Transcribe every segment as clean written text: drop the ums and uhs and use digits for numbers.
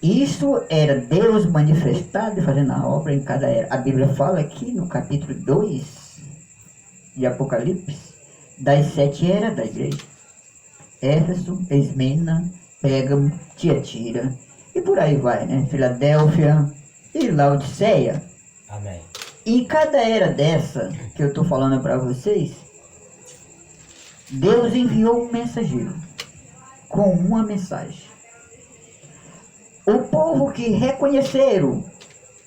Isso era Deus manifestado e fazendo a obra em cada era. A Bíblia fala aqui no capítulo 2 de Apocalipse das 7 eras da igreja: Éfeso, Esmina, Pérgamo, Tiatira, e por aí vai, né? Filadélfia e Laodiceia. Amém. E cada era dessa que eu estou falando para vocês, Deus enviou um mensageiro com uma mensagem. O povo que reconheceram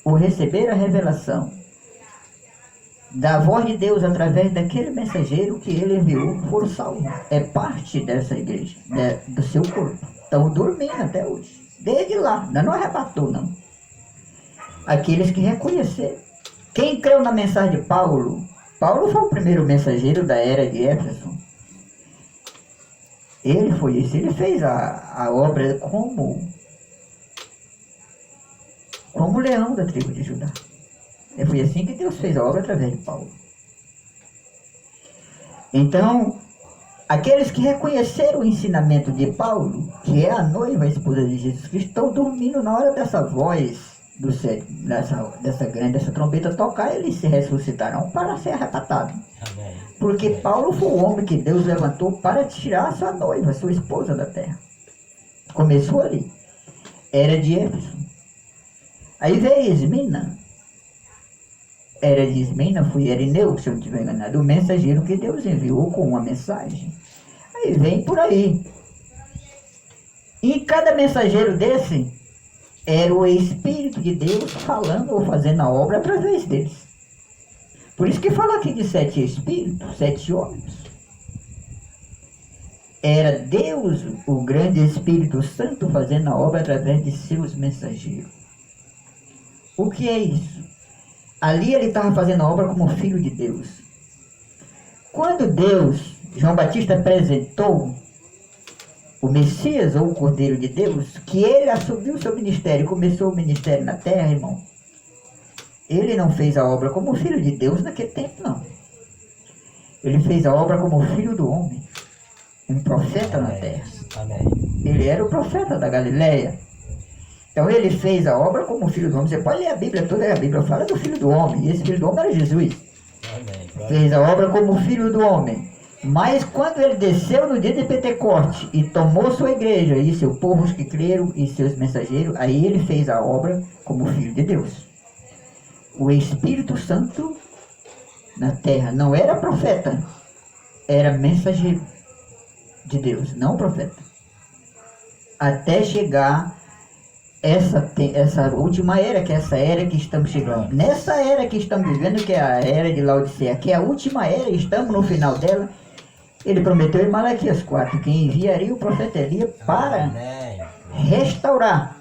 ou receberam a revelação da voz de Deus através daquele mensageiro que ele enviou foram salvos. É parte dessa igreja, do seu corpo. Estão dormindo até hoje. Desde lá, não arrebatou não. Aqueles que reconheceram. Quem creu na mensagem de Paulo? Paulo foi o primeiro mensageiro da era de Éfeso. Ele foi isso. Ele fez a obra como leão da tribo de Judá. E foi assim que Deus fez a obra através de Paulo. Então, aqueles que reconheceram o ensinamento de Paulo, que é a noiva, a esposa de Jesus Cristo, estão dormindo na hora dessa voz dessa trombeta tocar, eles se ressuscitarão para ser arrebatados. Amém. Porque Paulo foi o homem que Deus levantou para tirar sua noiva, sua esposa da terra. Começou ali. Era de Éfeso. Aí veio Esmina. Era de Esmina, foi Irineu, se eu não estiver enganado, o mensageiro que Deus enviou com uma mensagem. Aí vem por aí. E cada mensageiro desse era o Espírito de Deus falando ou fazendo a obra através deles. Por isso que fala aqui de 7 espíritos, 7 homens. Era Deus, o grande Espírito Santo, fazendo a obra através de seus mensageiros. O que é isso? Ali ele estava fazendo a obra como filho de Deus. Quando João Batista apresentou o Messias ou o Cordeiro de Deus, que ele assumiu o seu ministério, começou o ministério na terra, irmão, ele não fez a obra como filho de Deus naquele tempo, não. Ele fez a obra como filho do homem, um profeta na terra. Amém. Ele era o profeta da Galileia. Então ele fez a obra como filho do homem. Você pode ler a Bíblia toda, a Bíblia fala do filho do homem, e esse filho do homem era Jesus. Amém. Fez a obra como filho do homem. Mas quando ele desceu no dia de Pentecoste e tomou sua igreja e seu povo, os que creram e seus mensageiros, aí ele fez a obra como filho de Deus. O Espírito Santo na terra não era profeta, era mensageiro de Deus, não profeta. Até chegar essa última era, que é essa era que estamos chegando. Nessa era que estamos vivendo, que é a era de Laodiceia, que é a última era, estamos no final dela. Ele prometeu em Malaquias 4 que enviaria o profeta Elias para restaurar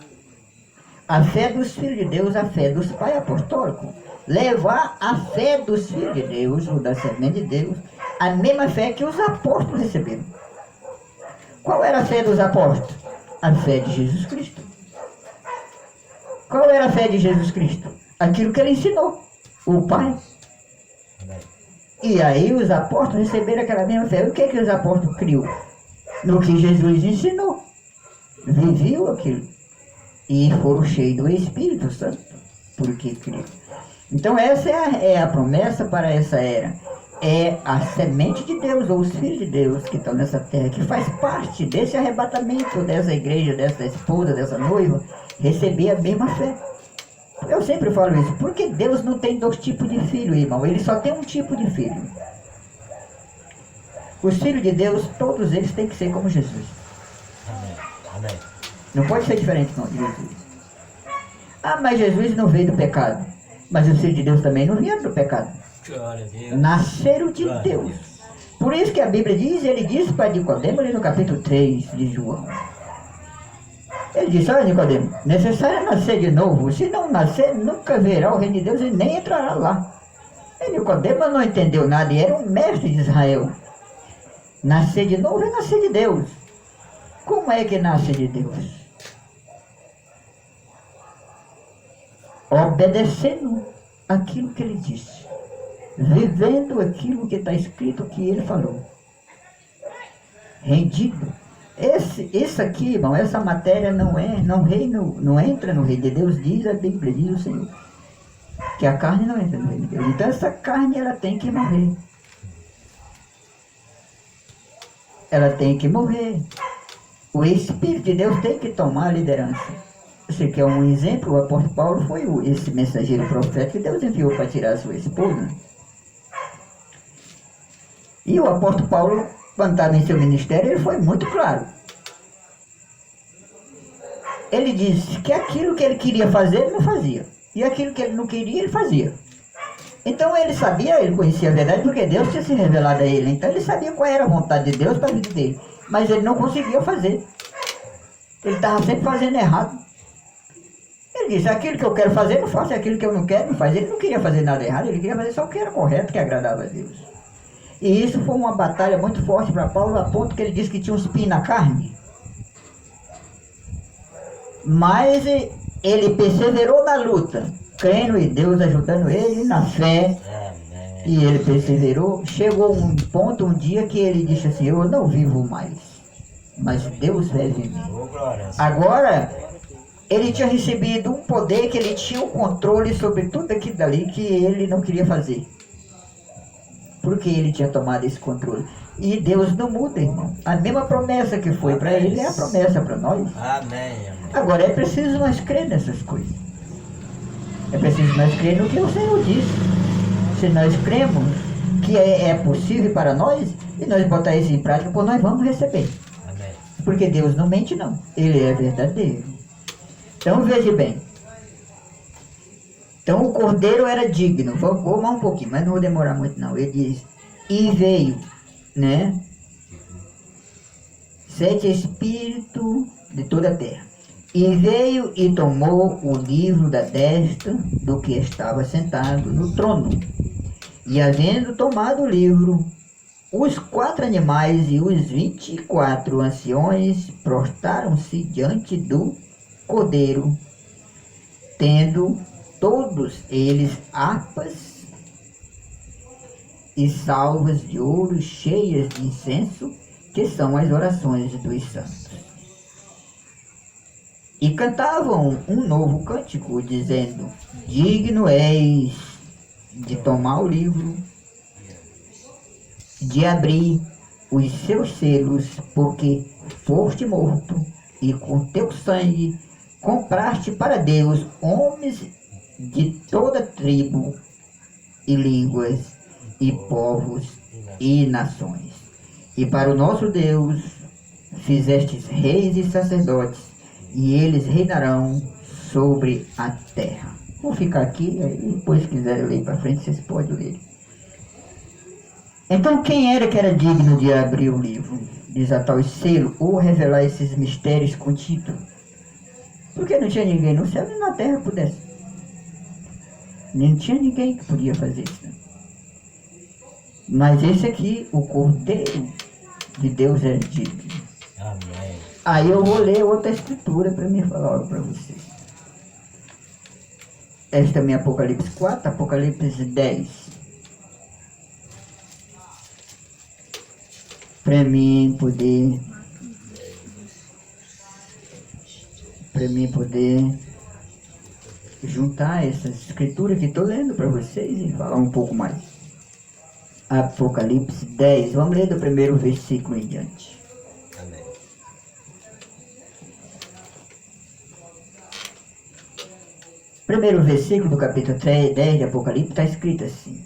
a fé dos filhos de Deus, a fé dos pais apostólicos. Levar a fé dos filhos de Deus, ou da semente de Deus, a mesma fé que os apóstolos receberam. Qual era a fé dos apóstolos? A fé de Jesus Cristo. Qual era a fé de Jesus Cristo? Aquilo que ele ensinou, o Pai. E aí os apóstolos receberam aquela mesma fé. O que é que os apóstolos criam? No que Jesus ensinou. Viviam aquilo. E foram cheios do Espírito Santo. Porque criam. Então essa é a promessa para essa era. É a semente de Deus, ou os filhos de Deus que estão nessa terra, que faz parte desse arrebatamento dessa igreja, dessa esposa, dessa noiva, receber a mesma fé. Eu sempre falo isso, porque Deus não tem 2 tipos de filho, irmão, ele só tem um tipo de filho. Os filhos de Deus, todos eles têm que ser como Jesus. Amém. Amém. Não pode ser diferente não, de Jesus. Ah, mas Jesus não veio do pecado. Mas os filhos de Deus também não vieram do pecado. Glória a Deus. Nasceram de Glória a Deus. Deus. Por isso que a Bíblia diz, ele disse para Nicodemo ali no capítulo 3 de João. Ele disse: olha, Nicodemo, necessário é nascer de novo. Se não nascer, nunca verá o reino de Deus e nem entrará lá. E Nicodemo não entendeu nada, e era um mestre de Israel. Nascer de novo é nascer de Deus. Como é que nasce de Deus? Obedecendo aquilo que ele disse. Vivendo aquilo que está escrito que ele falou. Rendido Isso aqui, irmão, essa matéria não entra no reino de Deus, diz a Bíblia, diz o Senhor. Que a carne não entra no reino de Deus. Então essa carne, ela tem que morrer. Ela tem que morrer. O Espírito de Deus tem que tomar a liderança. Você quer um exemplo? O apóstolo Paulo foi esse mensageiro profeta que Deus enviou para tirar a sua esposa. E o apóstolo Paulo, quando estava em seu ministério, ele foi muito claro. Ele disse que aquilo que ele queria fazer, ele não fazia. E aquilo que ele não queria, ele fazia. Então ele sabia, ele conhecia a verdade, porque Deus tinha se revelado a ele. Então ele sabia qual era a vontade de Deus para a vida dele. Mas ele não conseguia fazer. Ele estava sempre fazendo errado. Ele disse, aquilo que eu quero fazer, não faço. Aquilo que eu não quero, não faço. Ele não queria fazer nada errado, ele queria fazer só o que era correto, que agradava a Deus. E isso foi uma batalha muito forte para Paulo, a ponto que ele disse que tinha um espinho na carne. Mas ele perseverou na luta, crendo em Deus, ajudando ele na fé. Amém. E ele perseverou. Chegou um ponto, um dia, que ele disse assim, eu não vivo mais, mas Deus vive em mim. Oh, glória. Agora, ele tinha recebido um poder que ele tinha o controle sobre tudo aquilo dali que ele não queria fazer. Porque ele tinha tomado esse controle. E Deus não muda, irmão. A mesma promessa que foi para ele é a promessa para nós. Amém. Agora é preciso nós crer nessas coisas. É preciso nós crer no que o Senhor disse. Se nós cremos que é possível para nós, e nós botar isso em prática, pô, nós vamos receber. Amém. Porque Deus não mente, não. Ele é verdadeiro. Então veja bem. Então o cordeiro era digno. Vou mais um pouquinho, mas não vou demorar muito não. Ele diz, e veio, né? 7 espíritos de toda a terra. E veio e tomou o livro da destra do que estava sentado no trono. E havendo tomado o livro, os 4 animais e os 24 anciões prostraram-se diante do cordeiro, tendo todos eles harpas e salvas de ouro cheias de incenso, que são as orações dos santos. E cantavam um novo cântico, dizendo, digno és de tomar o livro, de abrir os seus selos, porque foste morto, e com teu sangue compraste para Deus homens de toda tribo, e línguas, e povos, e nações. E para o nosso Deus fizestes reis e sacerdotes, e eles reinarão sobre a terra. Vou ficar aqui, e depois se quiserem ler para frente, vocês podem ler. Então quem era que era digno de abrir o livro, desatar os selos, ou revelar esses mistérios contidos? Porque não tinha ninguém no céu nem na terra que pudesse. Não tinha ninguém que podia fazer isso. Né? Mas esse aqui, o Cordeiro de Deus, é digno. Amém. Aí eu vou ler outra escritura para me falar algo para vocês. Esta também é Apocalipse 4, Apocalipse 10. Para mim poder juntar essas escrituras que estou lendo para vocês e falar um pouco mais. Apocalipse 10, vamos ler do primeiro versículo em diante. Amém. Primeiro versículo do capítulo 10 de Apocalipse está escrito assim: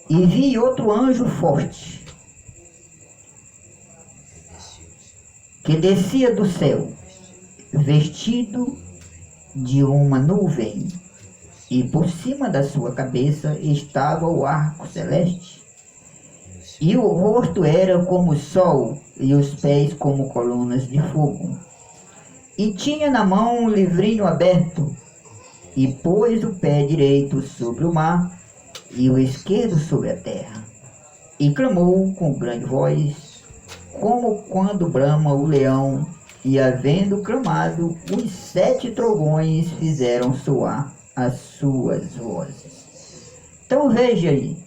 e vi outro anjo forte, que descia do céu, vestido de uma nuvem, e por cima da sua cabeça estava o arco celeste, e o rosto era como o sol, e os pés como colunas de fogo. E tinha na mão um livrinho aberto, e pôs o pé direito sobre o mar, e o esquerdo sobre a terra, e clamou com grande voz, como quando brama o leão, e havendo clamado, os 7 trovões fizeram soar as suas vozes. Então veja aí,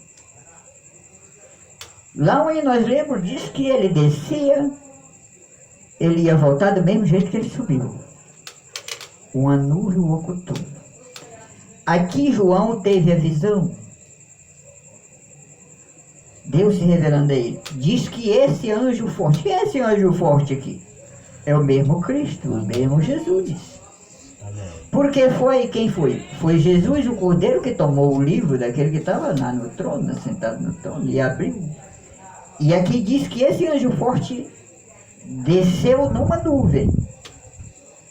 lá onde nós lemos, diz que ele descia ele ia voltar do mesmo jeito que ele subiu. Uma nuvem o ocultou. Aqui João teve a visão. Deus se revelando a ele. Diz que esse anjo forte, quem é esse anjo forte aqui? É o mesmo Cristo, o mesmo Jesus. Amém. Porque foi, quem foi? Foi Jesus, o Cordeiro, que tomou o livro daquele que estava lá no trono, sentado no trono, e abriu. E aqui diz que esse anjo forte desceu numa nuvem,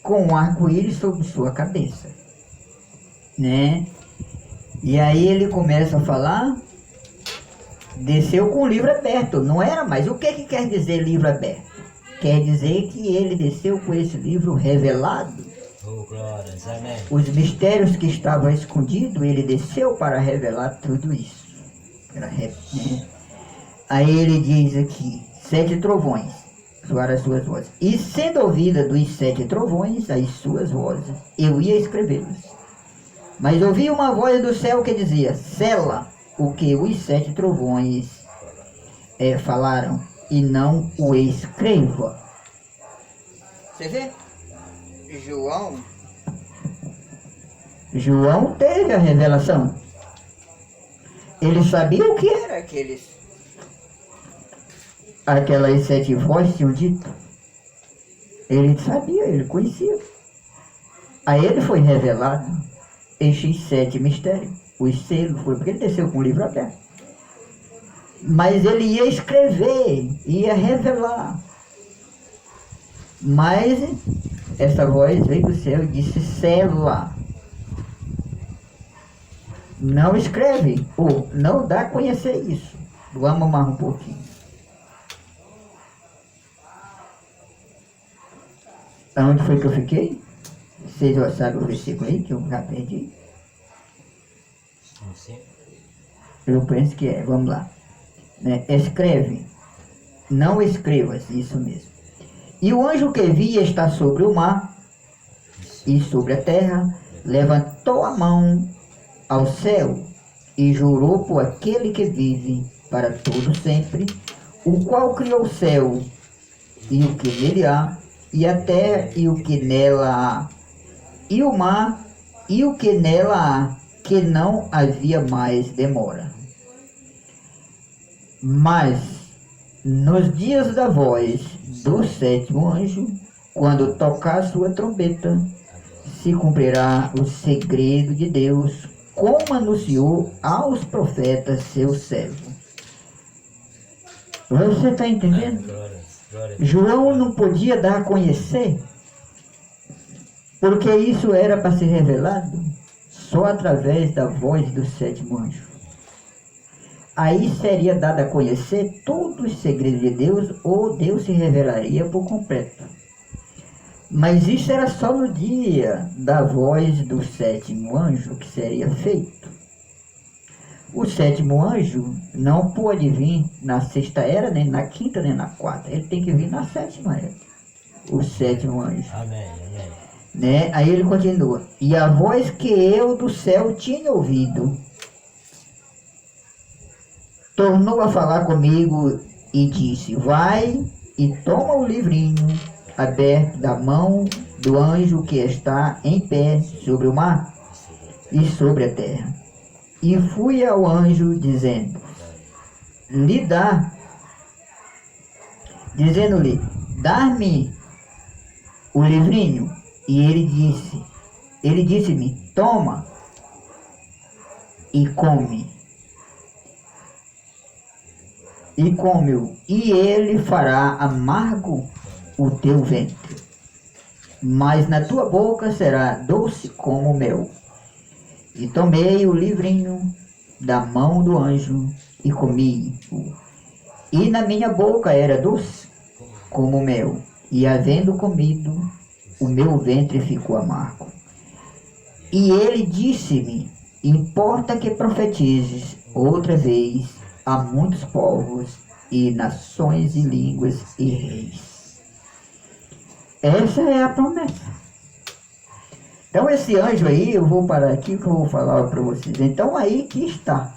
com um arco-íris sobre sua cabeça. Né? E aí ele começa a falar, desceu com o livro aberto, não era mais. O que quer dizer livro aberto? Quer dizer que ele desceu com esse livro revelado. Oh, glórias, amém. Os mistérios que estavam escondidos, ele desceu para revelar tudo isso. Né? Aí ele diz aqui, 7 trovões soaram as suas vozes. E sendo ouvida dos 7 trovões as suas vozes, eu ia escrevê-los. Mas ouvi uma voz do céu que dizia, sela o que os 7 trovões falaram, e não o escreva. Você vê? João teve a revelação. Ele sabia o que era aquelas 7 vozes tinham dito. Ele sabia, ele conhecia. A ele foi revelado estes 7 mistérios. Os selos, foi porque ele desceu com o livro aberto. Mas ele ia escrever, ia revelar. Mas essa voz veio do céu e disse, sela. Não escreve, ou não dá a conhecer isso. Vamos mais um pouquinho. Onde foi que eu fiquei? Vocês já sabem o versículo aí, que eu já perdi? Sim. Eu penso que é, vamos lá. Né? Escreve, não escrevas, isso mesmo. E o anjo que via estar sobre o mar e sobre a terra, levantou a mão ao céu e jurou por aquele que vive para todo sempre, o qual criou o céu e o que nele há, e a terra e o que nela há, e o mar e o que nela há, que não havia mais demora. Mas nos dias da voz do 7º anjo, quando tocar a sua trombeta, se cumprirá o segredo de Deus, como anunciou aos profetas seus servos. Você está entendendo? João não podia dar a conhecer, porque isso era para ser revelado só através da voz do 7º anjo. Aí seria dado a conhecer todos os segredos de Deus, ou Deus se revelaria por completo. Mas isso era só no dia da voz do 7º anjo que seria feito. O 7º anjo não pode vir na 6ª era, nem na 5ª, nem na 4ª. Ele tem que vir na 7ª era. O 7º anjo. Amém, amém. Né? Aí ele continua. E a voz que eu do céu tinha ouvido tornou a falar comigo e disse, vai e toma o livrinho aberto da mão do anjo que está em pé sobre o mar e sobre a terra. E fui ao anjo dizendo-lhe, dá-me o livrinho. E ele disse-me, toma e come. E come-o, e ele fará amargo o teu ventre, mas na tua boca será doce como mel. E tomei o livrinho da mão do anjo e comi-o, e na minha boca era doce como mel, e havendo comido, o meu ventre ficou amargo. E ele disse-me, importa que profetizes outra vez a muitos povos e nações e línguas e reis. Essa é a promessa. Então esse anjo aí, eu vou parar aqui que eu vou falar para vocês. Então aí que está.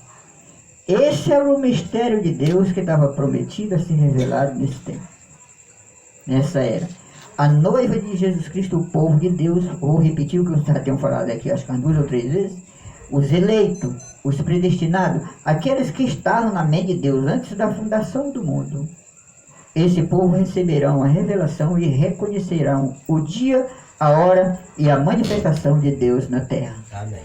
Esse era o mistério de Deus que estava prometido a ser revelado nesse tempo. nessa era. A noiva de Jesus Cristo, o povo de Deus, vou repetir o que os já tinham falado aqui, acho que umas 2 ou 3 vezes, os eleitos, os predestinados, aqueles que estavam na mente de Deus antes da fundação do mundo. Esse povo receberão a revelação e reconhecerão o dia, a hora e a manifestação de Deus na terra. Amém.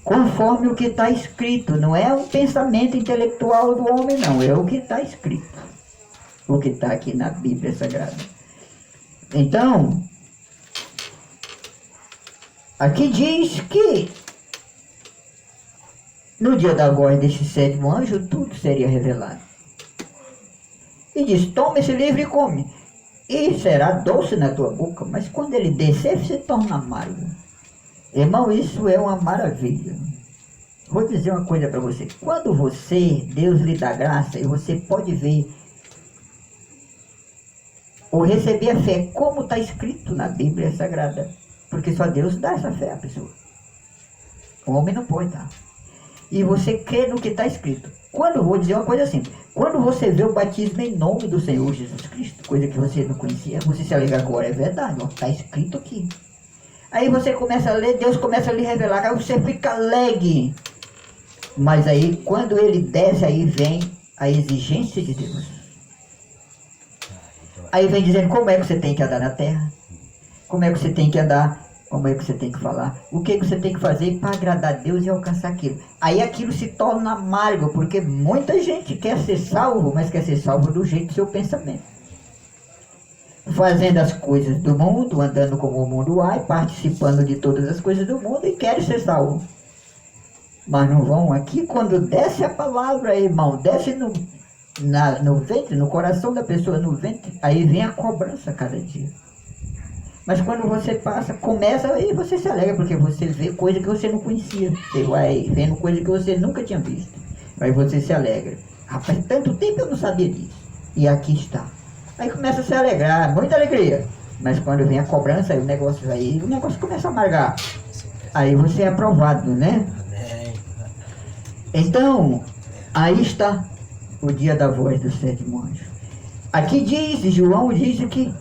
Conforme o que está escrito, não é um pensamento intelectual do homem, não, é o que está escrito, o que está aqui na Bíblia Sagrada. Então, aqui diz que no dia da voz deste 7º anjo, tudo seria revelado. E diz, toma esse livro e come, e será doce na tua boca, mas quando ele descer, se torna amargo. Irmão, isso é uma maravilha. Vou dizer uma coisa para você. Quando Deus lhe dá graça, e você pode ver, ou receber a fé, como está escrito na Bíblia Sagrada. Porque só Deus dá essa fé à pessoa. O homem não pode dar. E você crê no que está escrito. Vou dizer uma coisa simples. Quando você vê o batismo em nome do Senhor Jesus Cristo, coisa que você não conhecia, você se alegra agora, é verdade, está escrito aqui. Aí você começa a ler, Deus começa a lhe revelar, aí você fica alegre. Mas aí, quando ele desce, aí vem a exigência de Deus. Aí vem dizendo como é que você tem que andar na terra, como é que você tem que andar, como é que você tem que falar, o que você tem que fazer para agradar a Deus e alcançar aquilo. Aí aquilo se torna amargo, porque muita gente quer ser salvo, mas quer ser salvo do jeito do seu pensamento. Fazendo as coisas do mundo, andando como o mundo vai, participando de todas as coisas do mundo e querem ser salvo. Mas não vão aqui, quando desce a palavra, irmão, desce no ventre, no coração da pessoa, no ventre, aí vem a cobrança cada dia. Mas quando você passa, começa, aí você se alegra, porque você vê coisa que você não conhecia. Você vai vendo coisa que você nunca tinha visto. Aí você se alegra. Rapaz, tanto tempo eu não sabia disso. E aqui está. Aí começa a se alegrar, muita alegria. Mas quando vem a cobrança, aí o negócio começa a amargar. Aí você é aprovado, né? Então, aí está o dia da voz do 7º anjo. Aqui João diz que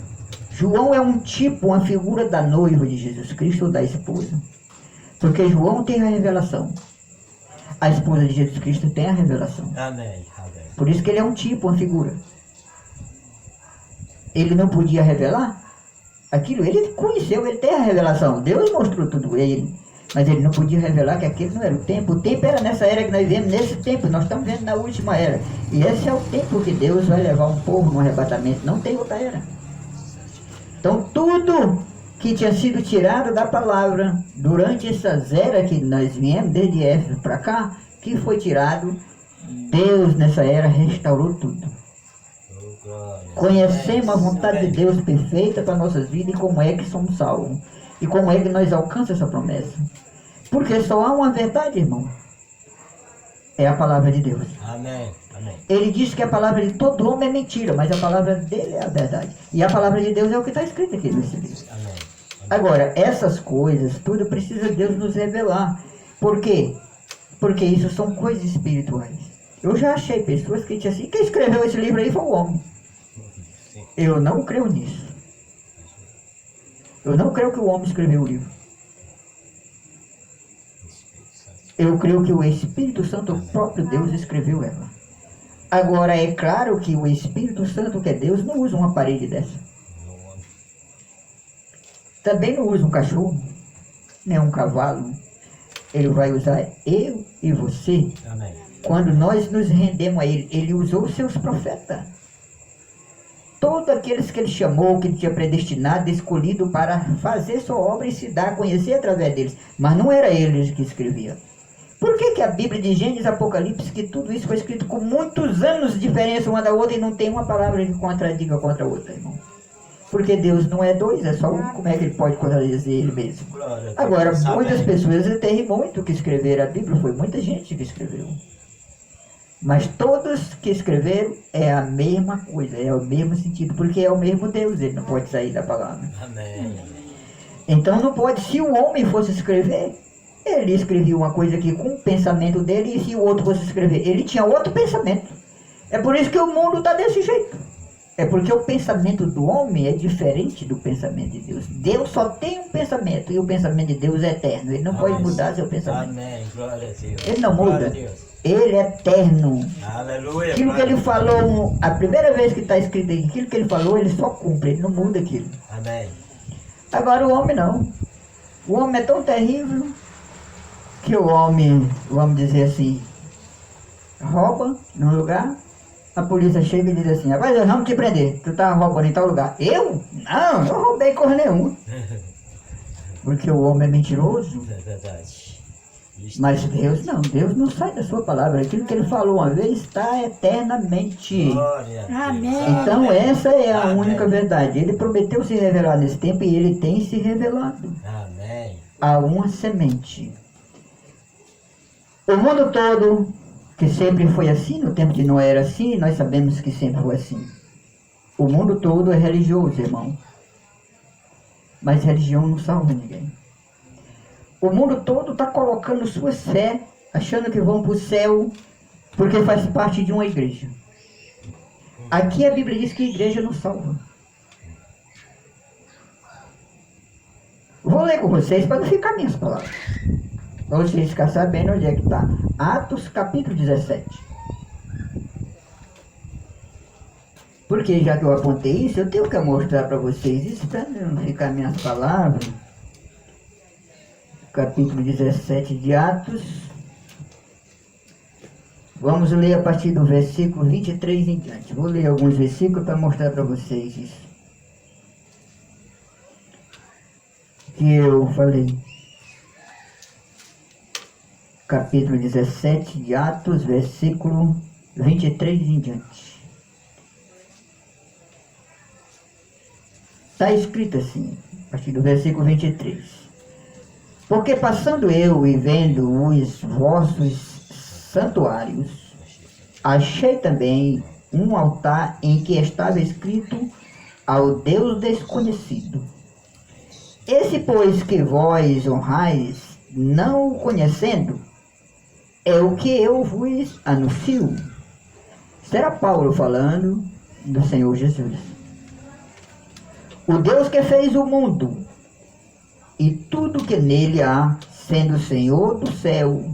João é um tipo, uma figura da noiva de Jesus Cristo ou da esposa. Porque João tem a revelação. A esposa de Jesus Cristo tem a revelação. Amém. Amém. Por isso que ele é um tipo, uma figura. Ele não podia revelar aquilo, ele conheceu, ele tem a revelação. Deus mostrou tudo a ele. Mas ele não podia revelar que aquele não era o tempo. O tempo era nessa era que nós vivemos, nesse tempo. Nós estamos vendo na última era. E esse é o tempo que Deus vai levar um povo no arrebatamento. Não tem outra era. Então tudo que tinha sido tirado da palavra durante essas eras que nós viemos, desde Éfeso para cá, que foi tirado, Deus nessa era restaurou tudo. Conhecemos a vontade de Deus perfeita para nossas vidas e como é que somos salvos. E como é que nós alcançamos essa promessa? Porque só há uma verdade, irmão. É a palavra de Deus. Amém. Amém. Ele diz que a palavra de todo homem é mentira, mas a palavra dele é a verdade. E a palavra de Deus é o que está escrito aqui nesse livro. Amém. Agora, essas coisas, tudo precisa Deus nos revelar. Por quê? Porque isso são coisas espirituais. Eu já achei pessoas que diziam assim, quem escreveu esse livro aí foi o homem. Eu não creio nisso. Eu não creio que o homem escreveu o livro. Eu creio que o Espírito Santo, o próprio Deus, escreveu ela. Agora, é claro que o Espírito Santo, que é Deus, não usa uma parede dessa. Também não usa um cachorro, nem um cavalo. Ele vai usar eu e você. Amém. Quando nós nos rendemos a Ele, Ele usou os seus profetas. Todos aqueles que Ele chamou, que Ele tinha predestinado, escolhido para fazer sua obra e se dar a conhecer através deles. Mas não era eles que escreviam. Por que a Bíblia de Gênesis e Apocalipse, que tudo isso foi escrito com muitos anos de diferença uma da outra e não tem uma palavra que contradiga contra a outra, irmão? Porque Deus não é dois, é só um. Como é que Ele pode contradizer Ele mesmo? Agora, muitas pessoas têm muito que escrever a Bíblia, foi muita gente que escreveu. Mas todos que escreveram é a mesma coisa, é o mesmo sentido, porque é o mesmo Deus, Ele não pode sair da palavra. Amém. Então não pode, se o homem fosse escrever, ele escrevia uma coisa aqui com o pensamento dele, e se o outro fosse escrever, ele tinha outro pensamento. É por isso que o mundo está desse jeito. É porque o pensamento do homem é diferente do pensamento de Deus. Deus só tem um pensamento e o pensamento de Deus é eterno. Ele não pode mudar seu pensamento. Amém. Glória a Deus. Ele não Glória muda. a Deus. Ele é eterno. Aleluia. Aquilo que ele falou, a primeira vez que está escrito aqui, aquilo que ele falou, ele só cumpre, ele não muda aquilo. Amém. Agora o homem não. O homem é tão terrível que o homem, vamos dizer assim, rouba num lugar, a polícia chega e diz assim, rapaz, nós vamos te prender, tu tá roubando em tal lugar. Eu? Não, eu roubei coisa nenhuma. Porque o homem é mentiroso. É verdade. Mas Deus não sai da sua palavra. Aquilo que ele falou uma vez está eternamente. Glória a Deus. Amém. Então essa é a Amém. única verdade. Ele prometeu se revelar nesse tempo e ele tem se revelado. Amém. A uma semente. O mundo todo, que sempre foi assim, no tempo de Noé era assim, nós sabemos que sempre foi assim. O mundo todo é religioso, irmão. Mas religião não salva ninguém. O mundo todo está colocando sua fé, achando que vão para o céu, porque faz parte de uma igreja. Aqui a Bíblia diz que a igreja não salva. Vou ler com vocês para não ficar minhas palavras. Para vocês ficarem sabendo onde é que está. Atos capítulo 17. Porque já que eu apontei isso, eu tenho que mostrar para vocês isso para não ficar minhas palavras. Capítulo 17 de Atos. Vamos ler a partir do versículo 23 em diante. Vou ler alguns versículos para mostrar para vocês isso que eu falei. Capítulo 17 de Atos, versículo 23 em diante. Está escrito assim, a partir do versículo 23. Porque passando eu e vendo os vossos santuários, achei também um altar em que estava escrito ao Deus desconhecido. Esse, pois, que vós honrais, não o conhecendo, é o que eu vos anuncio. Será Paulo falando do Senhor Jesus. O Deus que fez o mundo e tudo que nele há, sendo Senhor do céu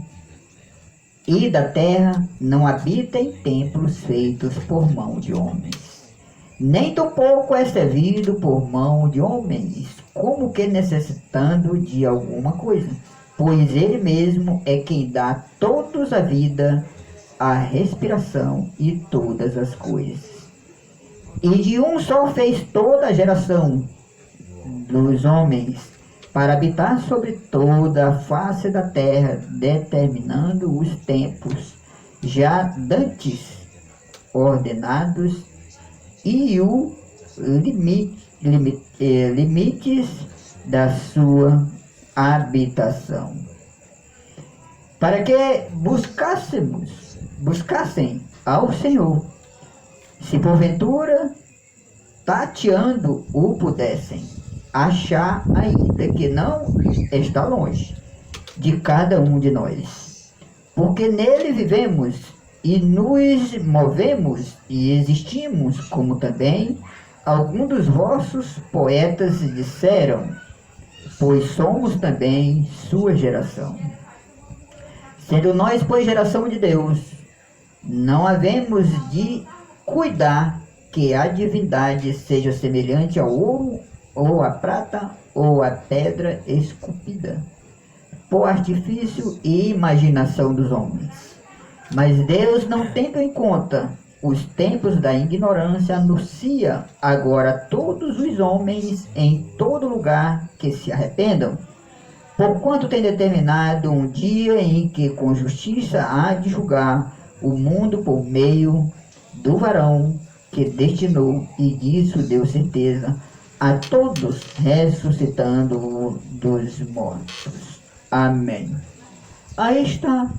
e da terra, não habita em templos feitos por mão de homens, nem tampouco é servido por mão de homens, como que necessitando de alguma coisa, pois ele mesmo é quem dá todos a vida, a respiração e todas as coisas. E de um só fez toda a geração dos homens, para habitar sobre toda a face da terra, determinando os tempos já dantes ordenados e os limites da sua habitação, para que buscassem ao Senhor, se porventura tateando o pudessem achar, ainda que não está longe de cada um de nós, porque nele vivemos e nos movemos e existimos, como também alguns dos vossos poetas disseram, pois somos também sua geração. Sendo nós, pois, geração de Deus, não havemos de cuidar que a divindade seja semelhante ao ouro, ou a prata, ou a pedra esculpida, por artifício e imaginação dos homens. Mas Deus, não tendo em conta os tempos da ignorância, anuncia agora a todos os homens em todo lugar que se arrependam, porquanto tem determinado um dia em que com justiça há de julgar o mundo por meio do varão que destinou, e disso deu certeza a todos, ressuscitando dos mortos. Amém. Aí está.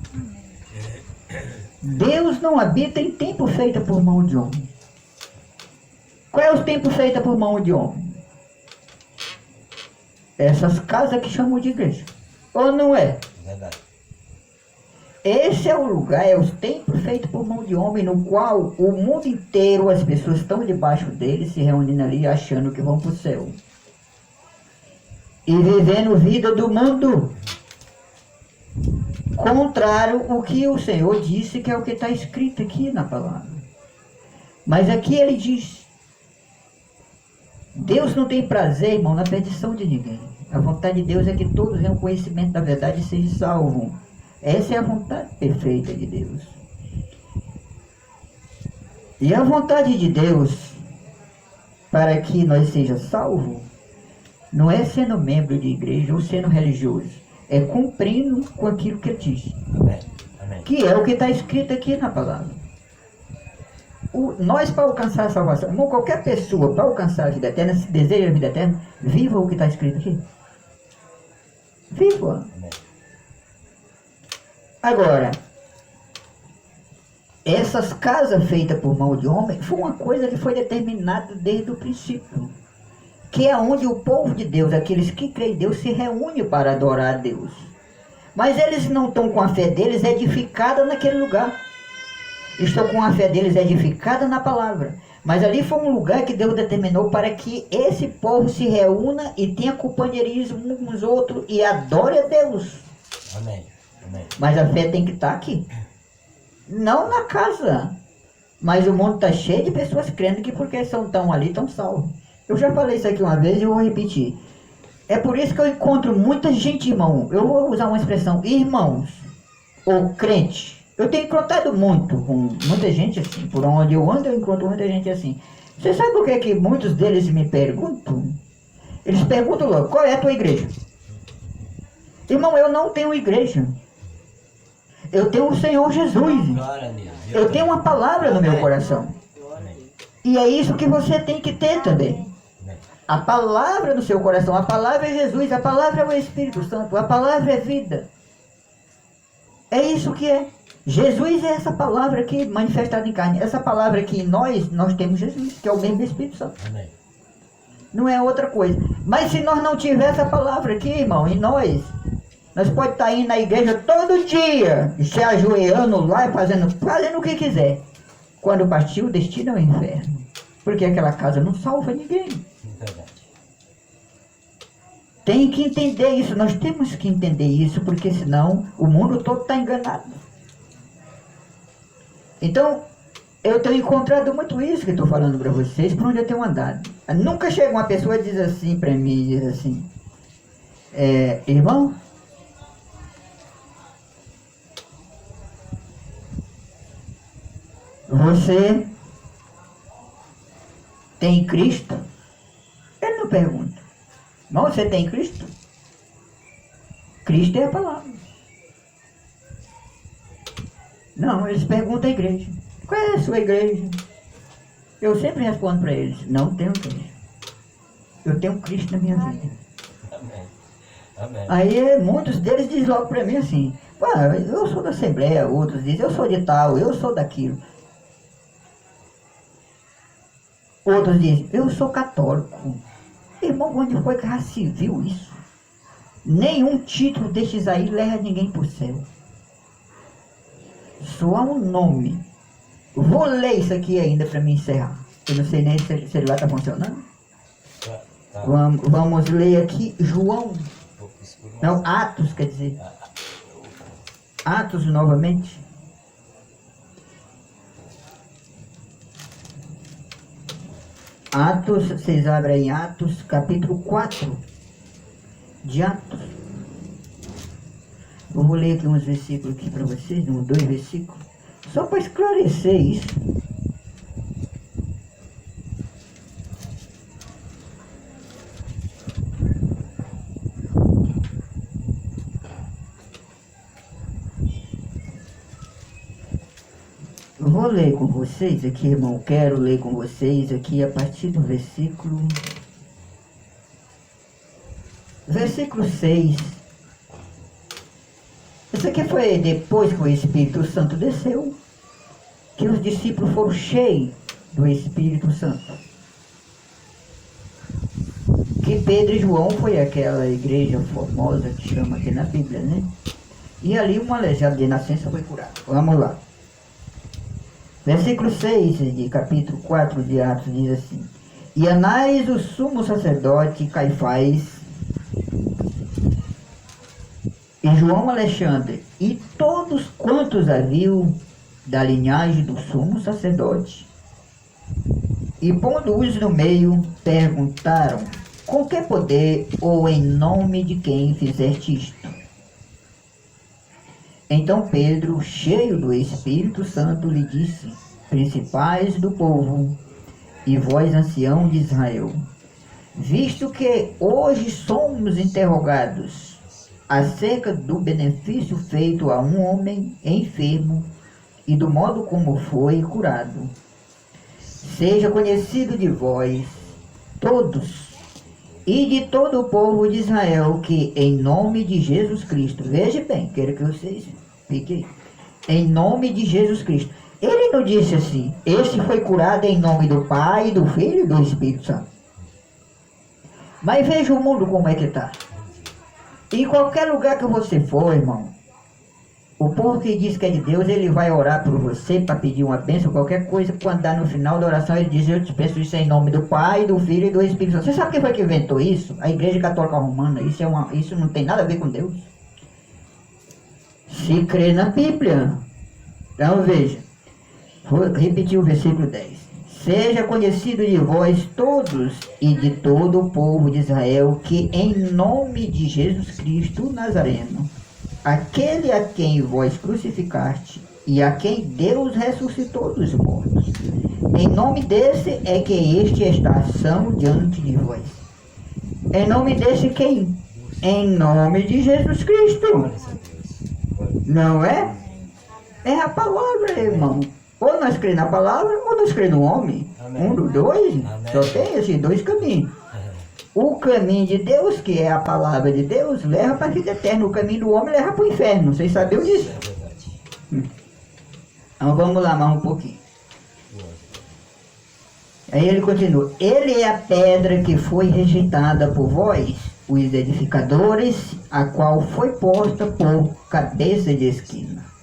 Deus não habita em tempo feito por mão de homem. Qual é o tempo feito por mão de homem? Essas casas que chamam de igreja. Ou não é? Verdade. esse é o lugar, é o templo feito por mão de homem, no qual o mundo inteiro, as pessoas estão debaixo dele, se reunindo ali, achando que vão para o céu. E vivendo vida do mundo. Contrário ao que o Senhor disse, que é o que está escrito aqui na palavra. Mas aqui ele diz, Deus não tem prazer, irmão, na perdição de ninguém. A vontade de Deus é que todos tenham conhecimento da verdade e sejam salvos. Essa é a vontade perfeita de Deus. E a vontade de Deus, para que nós sejamos salvos, não é sendo membro de igreja ou sendo religioso. É cumprindo com aquilo que ele diz. Amém. Amém. Que é o que está escrito aqui na palavra. Nós, para alcançar a salvação, irmão, qualquer pessoa, para alcançar a vida eterna, se deseja a vida eterna, viva o que está escrito aqui. Viva. Amém. Agora, essas casas feitas por mão de homem, foi uma coisa que foi determinada desde o princípio. Que é onde o povo de Deus, aqueles que creem em Deus, se reúne para adorar a Deus. Mas eles não estão com a fé deles edificada naquele lugar. Estão com a fé deles edificada na palavra. Mas ali foi um lugar que Deus determinou para que esse povo se reúna e tenha companheirismo uns com os outros e adore a Deus. Amém. Amém. Mas a fé tem que estar aqui. Não na casa. Mas o mundo está cheio de pessoas crendo que porque estão ali, estão salvos. Eu já falei isso aqui uma vez e eu vou repetir. É por isso que eu encontro muita gente, irmão. Eu vou usar uma expressão, irmãos, ou crente. Eu tenho encontrado muito com muita gente assim. Por onde eu ando, eu encontro muita gente assim. Você sabe por que muitos deles me perguntam? Eles perguntam logo, qual é a tua igreja? Irmão, eu não tenho igreja. Eu tenho o Senhor Jesus. Glória a Deus. Eu tenho uma palavra no meu coração. Amém. E é isso que você tem que ter também. Amém. A palavra no seu coração. A palavra é Jesus. A palavra é o Espírito Santo. A palavra é vida. É isso que é. Jesus é essa palavra aqui manifestada em carne. Essa palavra aqui em nós temos Jesus, que é o mesmo Espírito Santo. Amém. Não é outra coisa. Mas se nós não tiver essa palavra aqui, irmão, em nós podemos estar indo na igreja todo dia, se ajoelhando lá e fazendo o que quiser. Quando partir, o destino é o inferno. Porque aquela casa não salva ninguém. Verdade. Tem que entender isso, nós temos que entender isso, porque senão o mundo todo está enganado. Então, eu tenho encontrado muito isso que estou falando para vocês, por onde eu tenho andado. Nunca chega uma pessoa e diz assim para mim, diz assim, irmão, você tem Cristo? Ele não pergunta. Irmão, você tem Cristo? Cristo é a palavra. Não, eles perguntam à igreja. Qual é a sua igreja? Eu sempre respondo para eles, não tenho Cristo. Eu tenho Cristo na minha vida. Amém. Amém. Aí muitos deles dizem logo para mim assim, eu sou da Assembleia, outros dizem, eu sou de tal, eu sou daquilo. Outros dizem, eu sou católico. Irmão, onde foi que já se viu isso? Nenhum título destes aí leva ninguém para o céu. Só há um nome. Vou ler isso aqui ainda para me encerrar. Eu não sei nem se o celular está funcionando. Tá. Vamos ler aqui João. Pouco escuro, mas- Não, Atos, quer dizer. Atos novamente. Atos, vocês abrem em Atos, capítulo 4 de Atos. Eu vou ler aqui uns versículos aqui para vocês, dois versículos, só para esclarecer isso. Eu vou ler com vocês aqui, irmão, quero ler com vocês aqui a partir do versículo 6. Isso aqui foi depois que o Espírito Santo desceu, que os discípulos foram cheios do Espírito Santo. Que Pedro e João foi aquela igreja famosa que chama aqui na Bíblia, né? E ali um aleijado de nascença foi curado. Vamos lá. Versículo 6 de capítulo 4 de Atos diz assim: E Anás, o sumo sacerdote, Caifás, e João Alexandre, e todos quantos haviam da linhagem do sumo sacerdote, e pondo-os no meio, perguntaram: Com que poder ou em nome de quem fizeste isto? Então Pedro, cheio do Espírito Santo, lhe disse: Principais do povo, e vós, ancião de Israel, visto que hoje somos interrogados acerca do benefício feito a um homem enfermo e do modo como foi curado, seja conhecido de vós todos e de todo o povo de Israel que em nome de Jesus Cristo, veja bem, quero que vocês fiquem, em nome de Jesus Cristo. Ele não disse assim: esse foi curado em nome do Pai, do Filho e do Espírito Santo. Mas veja o mundo como é que está. Em qualquer lugar que você for, irmão, o povo que diz que é de Deus, ele vai orar por você para pedir uma bênção, qualquer coisa. Quando dá no final da oração, ele diz: eu te peço isso em nome do Pai, do Filho e do Espírito Santo. Você sabe quem foi que inventou isso? A Igreja Católica Romana. Isso não tem nada a ver com Deus. Se crê na Bíblia. Então veja, vou repetir o versículo 10. Seja conhecido de vós todos e de todo o povo de Israel que em nome de Jesus Cristo Nazareno, aquele a quem vós crucificaste e a quem Deus ressuscitou dos mortos, em nome desse é que este está são diante de vós. Em nome desse quem? Em nome de Jesus Cristo. Não é? É a palavra, irmão. Ou nós cremos na palavra, ou nós cremos no homem. Amém. Um dos dois. Amém. Só tem esses dois caminhos. O caminho de Deus, que é a palavra de Deus, leva para a vida eterna. O caminho do homem leva para o inferno. Vocês sabiam disso? É verdade. Então vamos lá mais um pouquinho. Aí ele continua: Ele é a pedra que foi rejeitada por vós, os edificadores, a qual foi posta por cabeça de esquina.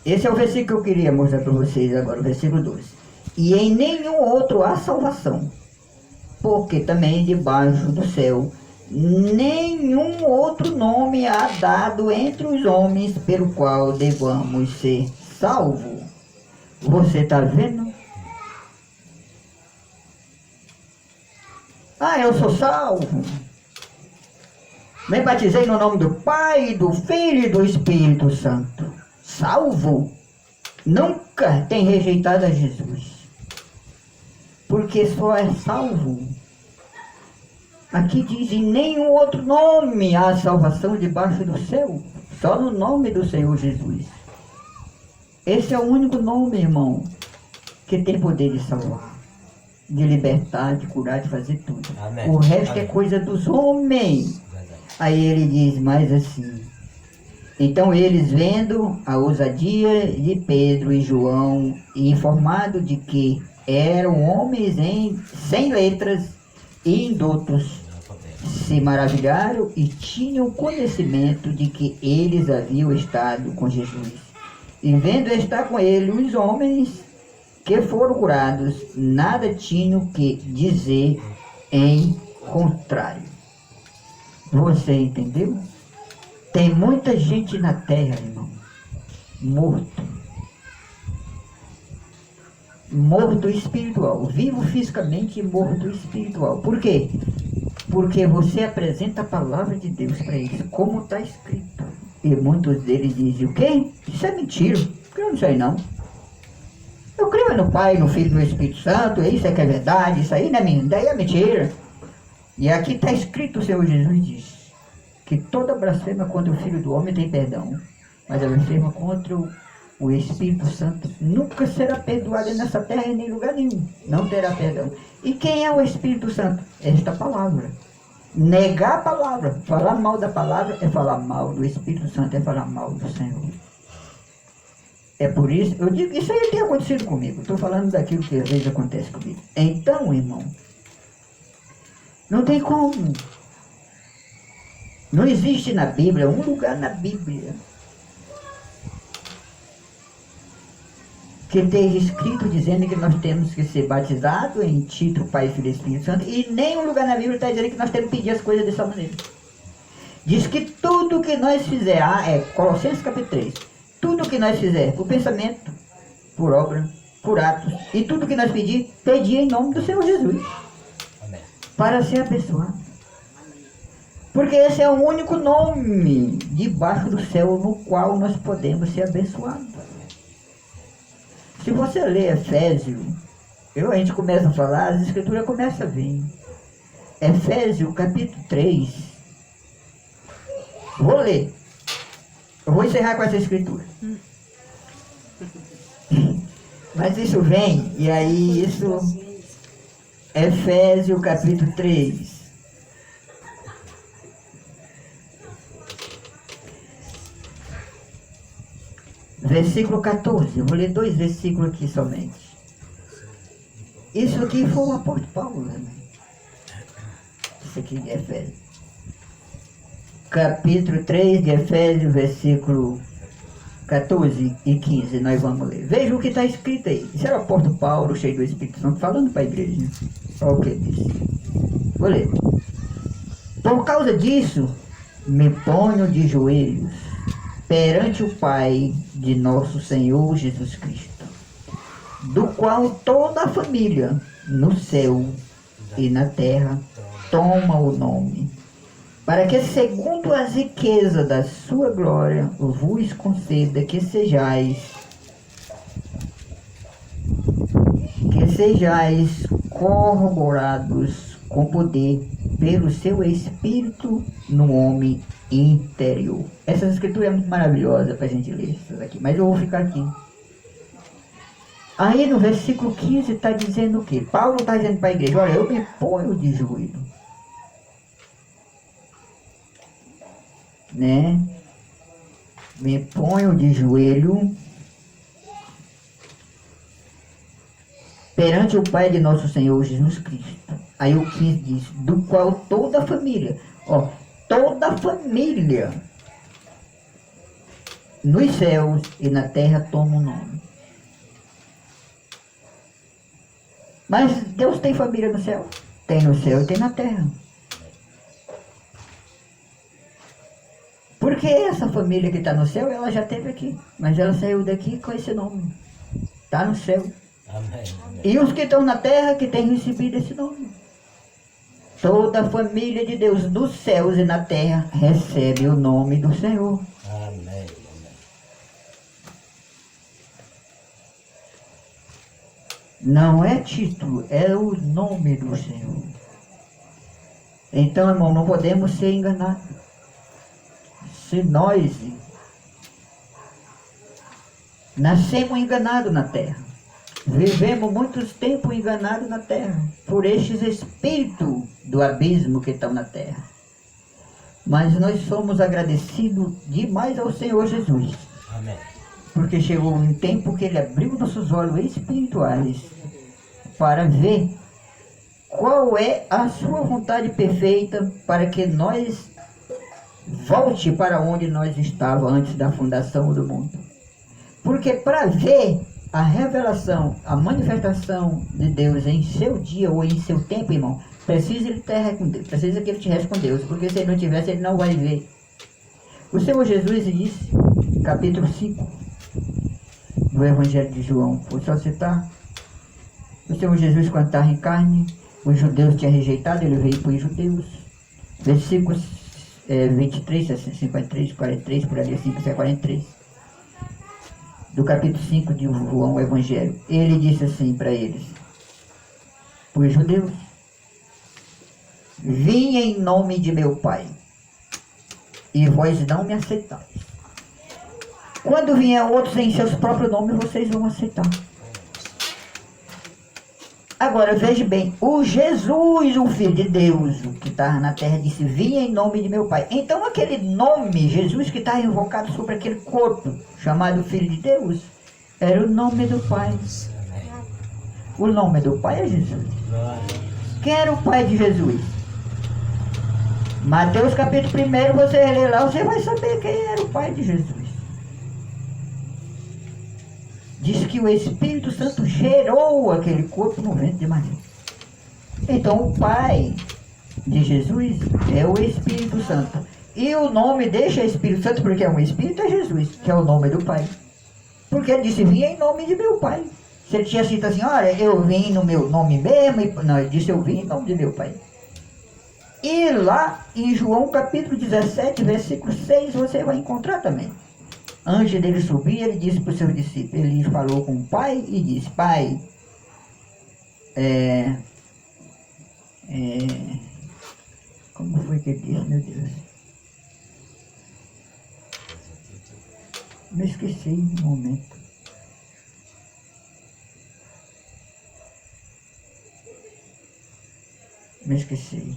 Esse é o versículo que eu queria mostrar para vocês agora, o versículo 12. E em nenhum outro há salvação, porque também debaixo do céu nenhum outro nome há dado entre os homens pelo qual devamos ser salvos. Você está vendo? Ah, eu sou salvo. Me batizei no nome do Pai, do Filho e do Espírito Santo. Salvo? Nunca tem rejeitado a Jesus. Porque só é salvo. Aqui diz: em nenhum outro nome há salvação debaixo do céu. Só no nome do Senhor Jesus. Esse é o único nome, irmão, que tem poder de salvar, de libertar, de curar, de fazer tudo. Amém. O resto Amém. é coisa dos homens. Verdade. Aí ele diz mais assim: então eles, vendo a ousadia de Pedro e João, e informado de que eram homens sem letras e indoutos, se maravilharam e tinham conhecimento de que eles haviam estado com Jesus. E vendo estar com ele os homens que foram curados, nada tinham que dizer em contrário. Você entendeu? Tem muita gente na terra, irmão, morto. Morto espiritual. Vivo fisicamente e morto espiritual. Por quê? Porque você apresenta a palavra de Deus para eles, como está escrito. E muitos deles dizem: o quê? Isso é mentira. Eu não sei não. Eu creio no Pai, no Filho e no Espírito Santo. Isso é que é verdade. Isso aí não é mentira. Daí é mentira. E aqui está escrito: o Senhor Jesus diz que toda blasfêmia contra o Filho do Homem tem perdão, mas a blasfêmia contra o Espírito Santo nunca será perdoada nessa terra e nem em lugar nenhum. Não terá perdão. E quem é o Espírito Santo? Esta palavra. Negar a palavra, falar mal da palavra é falar mal do Espírito Santo, é falar mal do Senhor. É por isso, eu digo, isso aí tem acontecido comigo. Estou falando daquilo que às vezes acontece comigo. Então, irmão, não tem como. Não existe na Bíblia, um lugar na Bíblia, que esteja escrito dizendo que nós temos que ser batizados em título Pai, Filho e Espírito Santo, e nenhum lugar na Bíblia está dizendo que nós temos que pedir as coisas dessa maneira. Diz que tudo que nós fizer, Colossenses capítulo 3, tudo que nós fizer, por pensamento, por obra, por atos, e tudo que nós pedir em nome do Senhor Jesus. Amém. Para ser abençoado. Porque esse é o único nome debaixo do céu no qual nós podemos ser abençoados. Se você ler Efésios, a gente começa a falar, as escrituras começam a vir. Efésios capítulo 3. Vou ler. Eu vou encerrar com essa escritura. Mas isso vem, e aí isso... Efésios capítulo 3. Versículo 14, eu vou ler 2 versículos aqui somente. Isso aqui foi o apóstolo Paulo, né? Isso aqui de Efésios. Capítulo 3 de Efésios, versículo 14 e 15, nós vamos ler. Veja o que está escrito aí. Isso era o apóstolo Paulo, cheio do Espírito Santo, falando para a igreja. Olha o que ele disse. Vou ler. Por causa disso, me ponho de joelhos perante o Pai de nosso Senhor Jesus Cristo, do qual toda a família no céu e na terra toma o nome, para que segundo as riquezas da sua glória vos conceda que sejais corroborados com poder pelo seu Espírito no homem interior. Essa escritura é muito maravilhosa para a gente ler isso aqui, mas eu vou ficar aqui. Aí no versículo 15 está dizendo o quê? Paulo está dizendo para a igreja, olha, eu me ponho de joelho, né? Me ponho de joelho perante o Pai de nosso Senhor Jesus Cristo. Aí o 15 diz, do qual toda a família, toda a família nos céus e na terra toma o nome. Mas Deus tem família no céu? Tem no céu e tem na terra. Porque essa família que está no céu, ela já esteve aqui, mas ela saiu daqui com esse nome. Está no céu. Amém. E os que estão na terra que têm recebido esse nome. Toda a família de Deus nos céus e na terra recebe o nome do Senhor. Amém. Não é título, é o nome do Senhor. Então, irmão, não podemos ser enganados. Se nós nascemos enganados na terra, vivemos muitos tempos enganados na terra, por estes espíritos do abismo que estão na terra. Mas nós somos agradecidos demais ao Senhor Jesus. Amém. Porque chegou um tempo que Ele abriu nossos olhos espirituais para ver qual é a sua vontade perfeita para que nós volte para onde nós estávamos antes da fundação do mundo. Porque para ver a revelação, a manifestação de Deus em seu dia ou em seu tempo, irmão, precisa ele estar com Deus, precisa que ele estivesse com Deus, porque se ele não tivesse, ele não vai ver. O Senhor Jesus disse, capítulo 5 do Evangelho de João, vou só citar. O Senhor Jesus, quando estava em carne, os judeus tinham rejeitado, ele veio para os judeus. Versículos 23, 53, 43, por ali, 5 a 43. Do capítulo 5 de João, o Evangelho. Ele disse assim para eles, para os judeus: vim em nome de meu Pai, e vós não me aceitais. Quando vier outros em seus próprios nomes, vocês vão aceitar. Agora, veja bem, o Jesus, o Filho de Deus, que estava na terra, disse, vim em nome de meu Pai. Então, aquele nome, Jesus, que estava invocado sobre aquele corpo, chamado Filho de Deus, era o nome do Pai. O nome do Pai é Jesus. Quem era o Pai de Jesus? Mateus capítulo 1, você lê lá, você vai saber quem era o Pai de Jesus. diz que o Espírito Santo gerou aquele corpo no ventre de Maria. Então o Pai de Jesus é o Espírito Santo. E o nome deixa Espírito Santo porque é um Espírito, é Jesus, que é o nome do Pai. Porque ele disse, vim em nome de meu Pai. Se ele tinha sido assim, olha, eu vim no meu nome mesmo, não, ele disse, eu vim em nome de meu Pai. E lá em João capítulo 17, versículo 6, você vai encontrar também. Antes dele subir, ele disse para os seus discípulos, ele falou com o Pai e disse, Pai, como foi que ele disse, meu Deus? Me esqueci um momento. Me esqueci.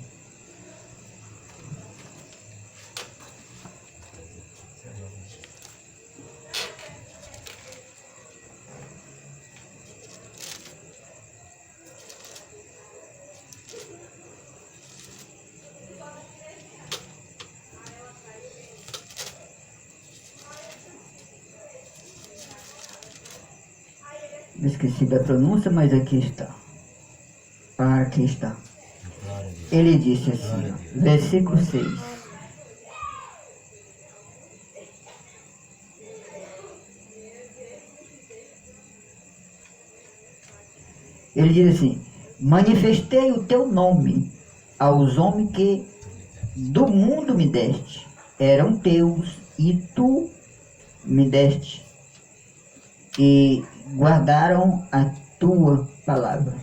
Me esqueci da pronúncia, mas aqui está. Aqui está. Ele disse assim, ó, versículo 6. Ele diz assim, manifestei o teu nome aos homens que do mundo me deste. Eram teus e tu me deste. E guardaram a tua palavra.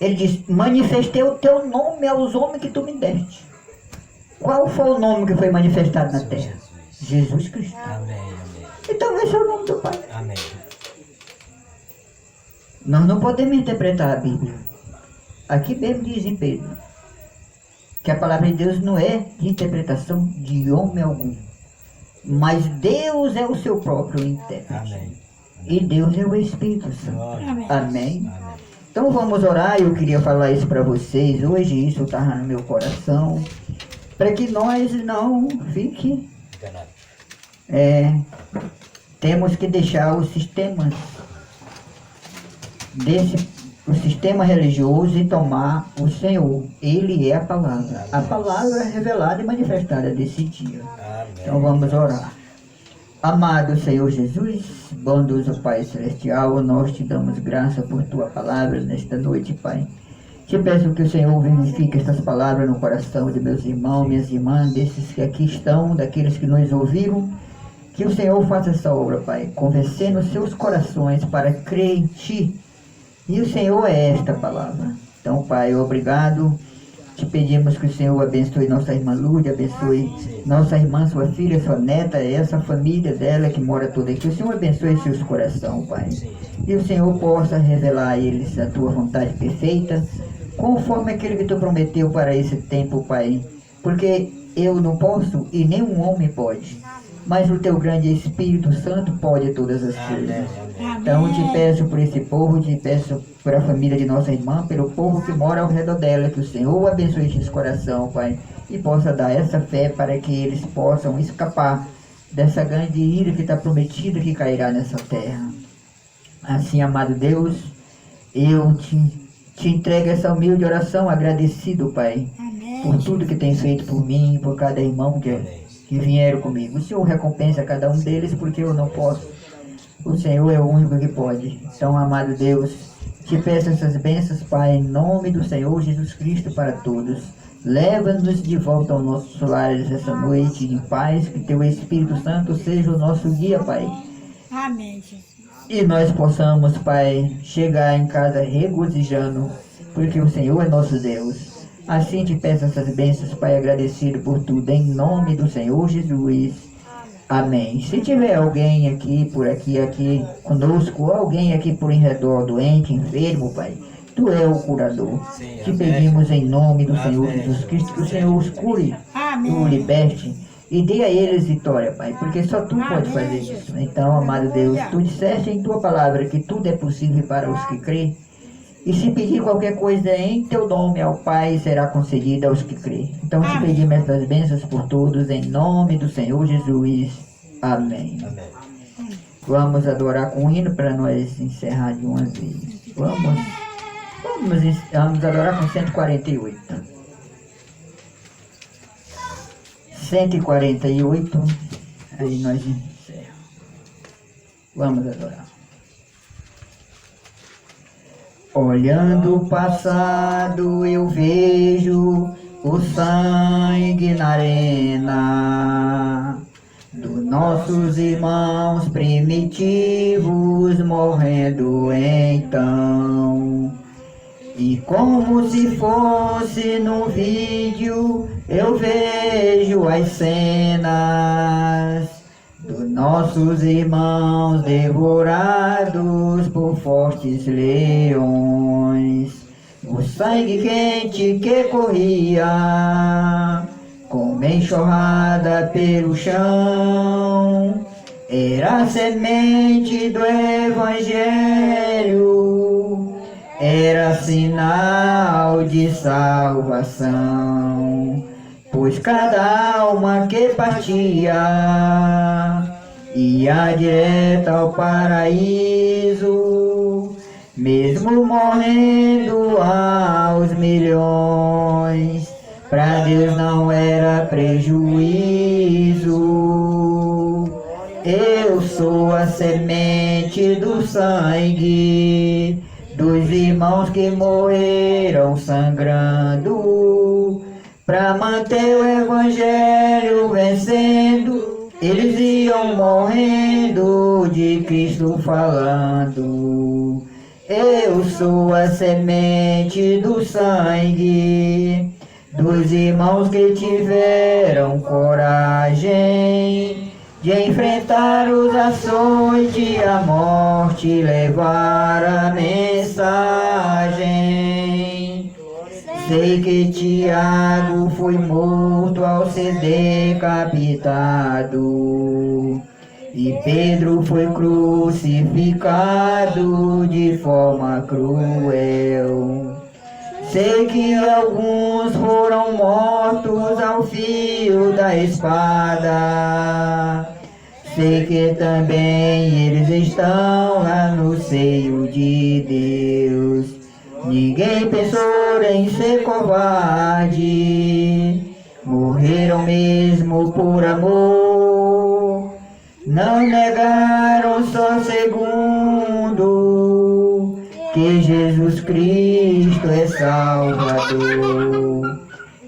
Ele diz, manifestei o teu nome aos homens que tu me deste. Qual foi o nome que foi manifestado na terra? Jesus Cristo. Amém, amém. Então esse é o nome do Pai. Amém. Nós não podemos interpretar a Bíblia. Aqui mesmo diz em Pedro que a palavra de Deus não é de interpretação de homem algum, mas Deus é o seu próprio intérprete. Amém. E Deus é o Espírito Santo. Glória. Amém. Amém. Então vamos orar. Eu queria falar isso para vocês hoje. Isso estava no meu coração, para que nós não fiquem. Temos que deixar o sistema religioso e tomar o Senhor. Ele é a palavra. A palavra revelada e manifestada desse dia. Então vamos orar. Amado Senhor Jesus, bondoso Pai Celestial, nós te damos graça por tua palavra nesta noite, Pai. Te peço que o Senhor vivifique estas palavras no coração de meus irmãos, minhas irmãs, desses que aqui estão, daqueles que nos ouviram. Que o Senhor faça essa obra, Pai, convencendo seus corações para crer em Ti. E o Senhor é esta palavra. Então, Pai, obrigado. Te pedimos que o Senhor abençoe nossa irmã Lúcia, abençoe nossa irmã, sua filha, sua neta, essa família dela que mora toda aqui. O Senhor abençoe seus corações, Pai. E o Senhor possa revelar a eles a tua vontade perfeita, conforme aquele que tu prometeu para esse tempo, Pai. Porque eu não posso e nenhum homem pode, mas o teu grande Espírito Santo pode todas as coisas. Então eu te peço por esse povo, te peço por a família de nossa irmã, pelo povo que mora ao redor dela, que o Senhor abençoe esse coração, Pai, e possa dar essa fé para que eles possam escapar dessa grande ira que está prometida que cairá nessa terra. Assim, amado Deus, eu te entrego essa humilde oração, agradecido, Pai, por tudo que tem feito por mim, por cada irmão que vieram comigo. O Senhor recompensa cada um deles, porque eu não posso. O Senhor é o único que pode. Então, amado Deus, te peço essas bênçãos, Pai, em nome do Senhor Jesus Cristo para todos. Leva-nos de volta aos nossos lares essa noite em paz, que teu Espírito Santo seja o nosso guia, Pai. Amém, Jesus. E nós possamos, Pai, chegar em casa regozijando, porque o Senhor é nosso Deus. Assim te peço essas bênçãos, Pai, agradecido por tudo, em nome do Senhor Jesus. Amém. Se tiver alguém aqui, por aqui conosco, ou alguém aqui por em redor, doente, enfermo, Pai, Tu é o curador. Te pedimos em nome do Senhor Jesus Cristo, que o Senhor os cure, Tu liberte e dê a eles vitória, Pai, porque só Tu pode fazer isso. Então, amado Deus, Tu disseste em Tua palavra que tudo é possível para os que crêem. E se pedir qualquer coisa em Teu nome ao Pai, será concedida aos que crêem. Então te pedimos essas bênçãos por todos, em nome do Senhor Jesus. Amém. Amém. Vamos adorar com um hino para nós encerrar de uma vez. Vamos adorar com 148. 148, aí nós encerramos. Vamos adorar. Olhando o passado eu vejo o sangue na arena dos nossos irmãos primitivos morrendo então. E como se fosse num vídeo eu vejo as cenas dos nossos irmãos devorados por fortes leões. O sangue quente que corria como enxurrada pelo chão era a semente do Evangelho, era sinal de salvação, pois cada alma que partia ia direto ao paraíso, mesmo morrendo aos milhões, pra Deus não era prejuízo. Eu sou a semente do sangue dos irmãos que morreram sangrando, pra manter o Evangelho vencendo. Eles iam morrendo de Cristo falando. Eu sou a semente do sangue dos irmãos que tiveram coragem de enfrentar os açoites e a morte e levar a mensagem. Sei que Tiago foi morto ao ser decapitado e Pedro foi crucificado de forma cruel. Sei que alguns foram mortos ao fio da espada. Sei que também eles estão lá no seio de Deus. Ninguém pensou em ser covarde, morreram mesmo por amor. Não negaram só segundo que Jesus Cristo é Salvador.